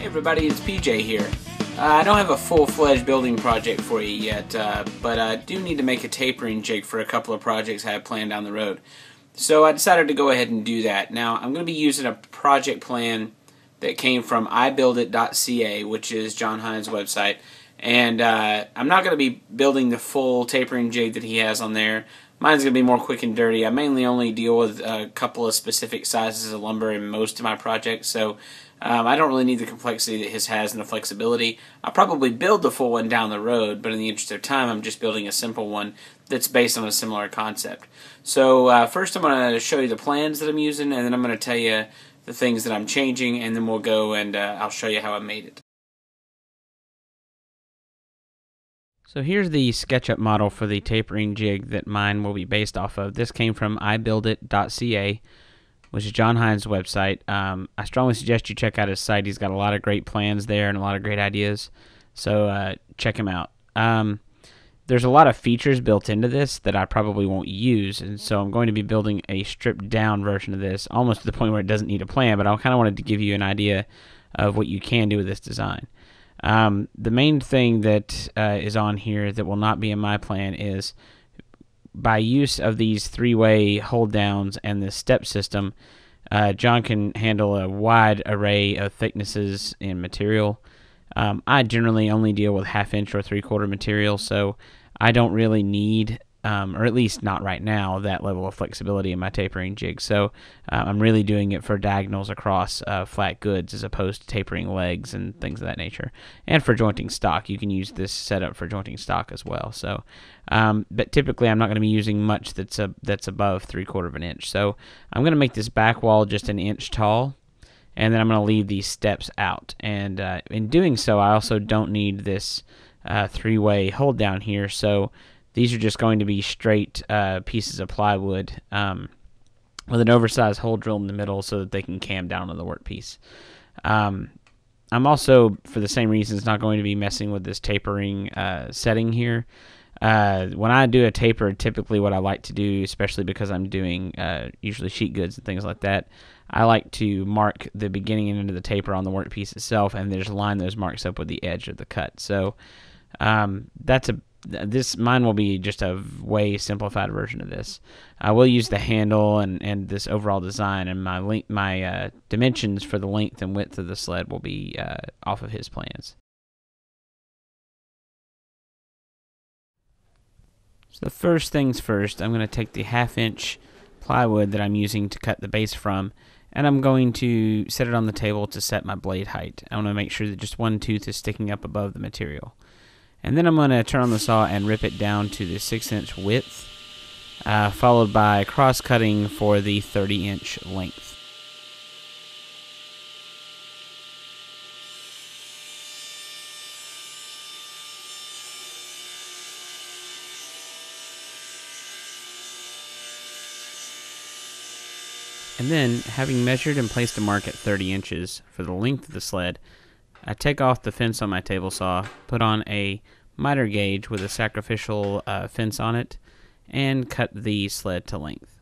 Everybody, it's PJ here. I don't have a full-fledged building project for you yet, but I do need to make a tapering jig for a couple of projects I have planned down the road. So I decided to go ahead and do that. Now, I'm going to be using a project plan that came from ibuildit.ca, which is John Hines' website. And I'm not going to be building the full tapering jig that he has on there. Mine's going to be more quick and dirty. I mainly only deal with a couple of specific sizes of lumber in most of my projects, so I don't really need the complexity that his has and the flexibility. I'll probably build the full one down the road, but in the interest of time, I'm just building a simple one that's based on a similar concept. So first I'm going to show you the plans that I'm using, and then I'm going to tell you the things that I'm changing, and then we'll go and I'll show you how I made it. So here's the SketchUp model for the tapering jig that mine will be based off of. This came from ibuildit.ca, which is John Hines' website. I strongly suggest you check out his site. He's got a lot of great plans there and a lot of great ideas, so check him out. There's a lot of features built into this that I probably won't use, and so I'm going to be building a stripped down version of this, almost to the point where it doesn't need a plan, but I kind of wanted to give you an idea of what you can do with this design. The main thing that is on here that will not be in my plan is by use of these three-way hold downs and the step system, John can handle a wide array of thicknesses in material. I generally only deal with 1/2 inch or 3/4 material, so I don't really need, or at least not right now, that level of flexibility in my tapering jig. So I'm really doing it for diagonals across flat goods as opposed to tapering legs and things of that nature. And for jointing stock, you can use this setup for jointing stock as well. So, but typically I'm not going to be using much that's above 3/4 of an inch. So I'm going to make this back wall just 1 inch tall, and then I'm going to leave these steps out. And in doing so, I also don't need this three-way hold down here. So these are just going to be straight pieces of plywood with an oversized hole drilled in the middle so that they can cam down on the workpiece. I'm also, for the same reasons, not going to be messing with this tapering setting here. When I do a taper, typically what I like to do, especially because I'm doing usually sheet goods and things like that, I like to mark the beginning and end of the taper on the workpiece itself and then just line those marks up with the edge of the cut. So mine will be just a way simplified version of this. I will use the handle and this overall design, and my dimensions for the length and width of the sled will be off of his plans. So the first things first, I'm going to take the 1/2 inch plywood that I'm using to cut the base from, and I'm going to set it on the table to set my blade height. I want to make sure that just one tooth is sticking up above the material. And then I'm going to turn on the saw and rip it down to the 6-inch width, followed by cross-cutting for the 30-inch length. And then, having measured and placed a mark at 30 inches for the length of the sled, I take off the fence on my table saw, put on a miter gauge with a sacrificial fence on it, and cut the sled to length.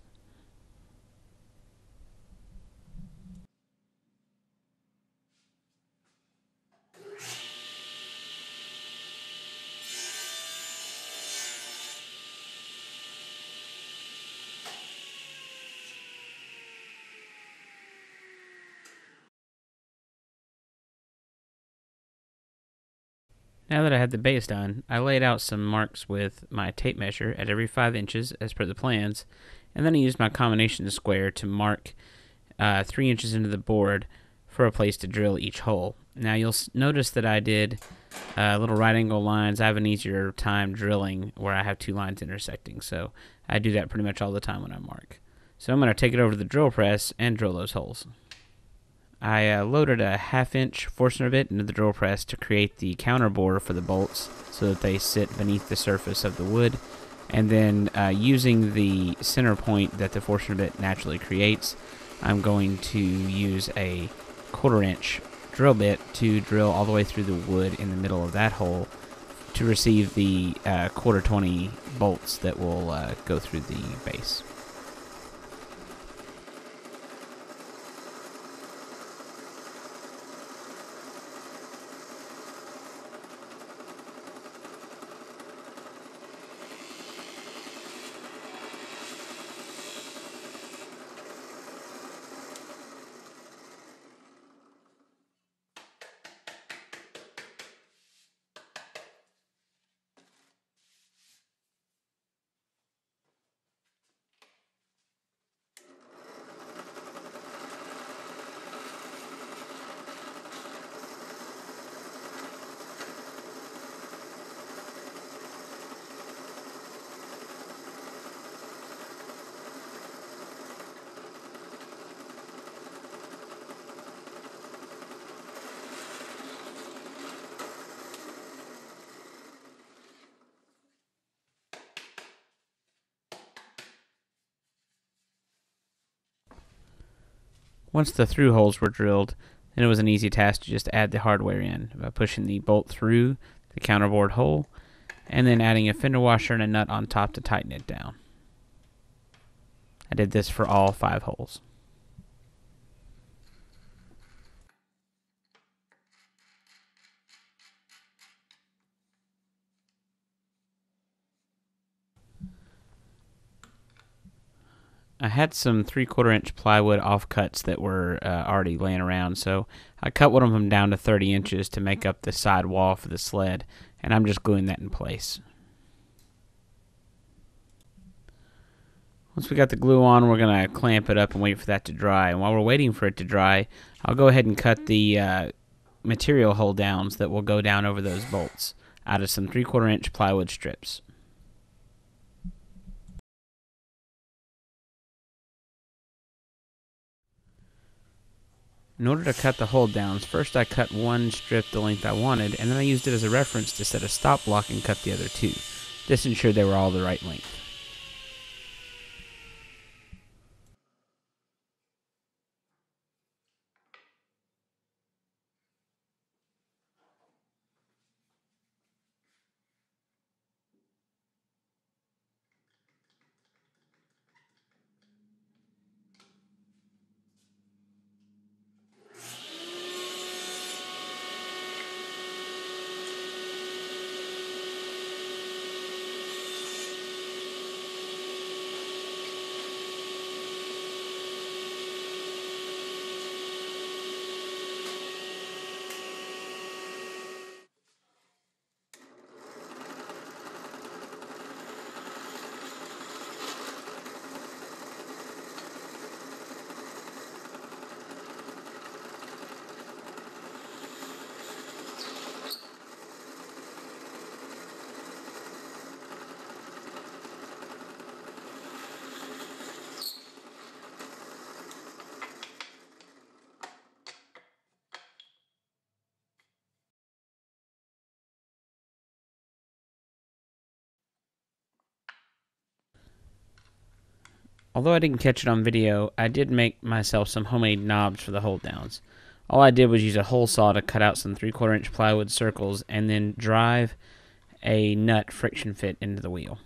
Now that I have the base done, I laid out some marks with my tape measure at every 5 inches as per the plans, and then I used my combination square to mark 3 inches into the board for a place to drill each hole. Now you'll notice that I did little right angle lines. I have an easier time drilling where I have two lines intersecting, so I do that pretty much all the time when I mark. So I'm going to take it over to the drill press and drill those holes. I loaded a 1/2 inch Forstner bit into the drill press to create the counter bore for the bolts so that they sit beneath the surface of the wood, and then using the center point that the Forstner bit naturally creates, I'm going to use a 1/4 inch drill bit to drill all the way through the wood in the middle of that hole to receive the 1/4-20 bolts that will go through the base. Once the through holes were drilled, then it was an easy task to just add the hardware in by pushing the bolt through the counterbore hole and then adding a fender washer and a nut on top to tighten it down. I did this for all 5 holes. I had some 3/4 inch plywood offcuts that were already laying around, so I cut one of them down to 30 inches to make up the side wall for the sled, and I'm just gluing that in place. Once we got the glue on, we're going to clamp it up and wait for that to dry. And while we're waiting for it to dry, I'll go ahead and cut the material hold downs that will go down over those bolts out of some 3/4 inch plywood strips. In order to cut the hold downs, first I cut one strip the length I wanted, and then I used it as a reference to set a stop block and cut the other 2. This ensured they were all the right length. Although I didn't catch it on video, I did make myself some homemade knobs for the hold downs. All I did was use a hole saw to cut out some 3/4 inch plywood circles and then drive a nut friction fit into the wheel.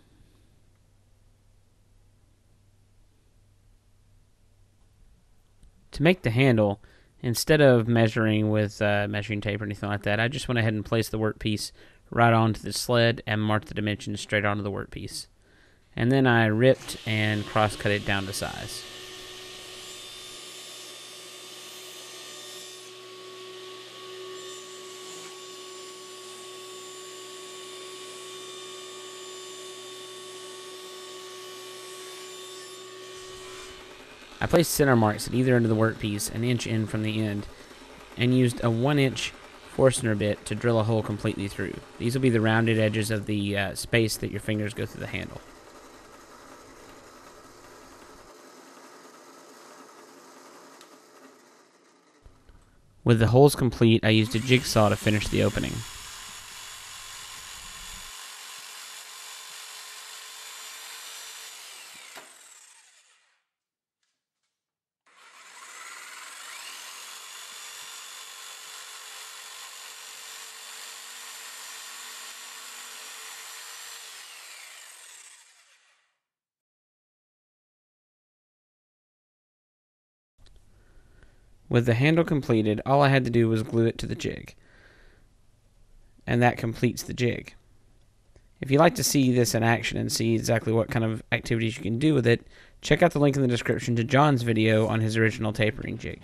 To make the handle, instead of measuring with measuring tape or anything like that, I just went ahead and placed the workpiece right onto the sled and marked the dimensions straight onto the workpiece. And then I ripped and cross-cut it down to size. I placed center marks at either end of the workpiece, an inch in from the end, and used a 1-inch Forstner bit to drill a hole completely through. These will be the rounded edges of the space that your fingers go through the handle. With the holes complete, I used a jigsaw to finish the opening. With the handle completed, all I had to do was glue it to the jig. And that completes the jig. If you'd like to see this in action and see exactly what kind of activities you can do with it, check out the link in the description to John's video on his original tapering jig.